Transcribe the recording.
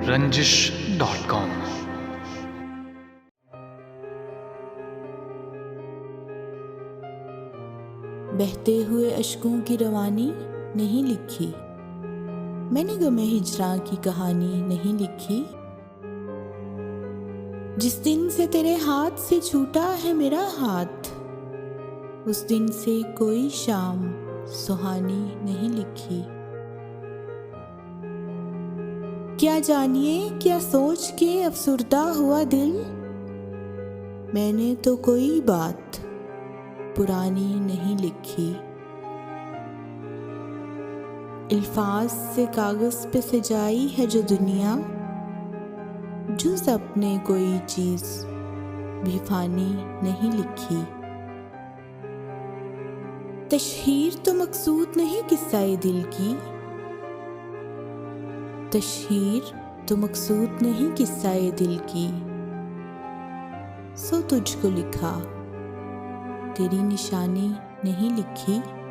रंजिश.com। बहते हुए अश्कों की रवानी नहीं लिखी, मैंने गमे हिजरां की कहानी नहीं लिखी। जिस दिन से तेरे हाथ से छूटा है मेरा हाथ, उस दिन से कोई शाम सुहानी नहीं लिखी। क्या जानिए क्या सोच के अफसुर्दा हुआ दिल, मैंने तो कोई बात पुरानी नहीं लिखी। अल्फाज से कागज पे सजाई है जो दुनिया, जुज़ अपने कोई चीज भी फानी नहीं लिखी। तशहीर तो मकसूद नहीं किस्सा-ए दिल की, तशहीर तो मकसूद नहीं किस्सा-ए दिल की। सो तुझको लिखा, तेरी निशानी नहीं लिखी।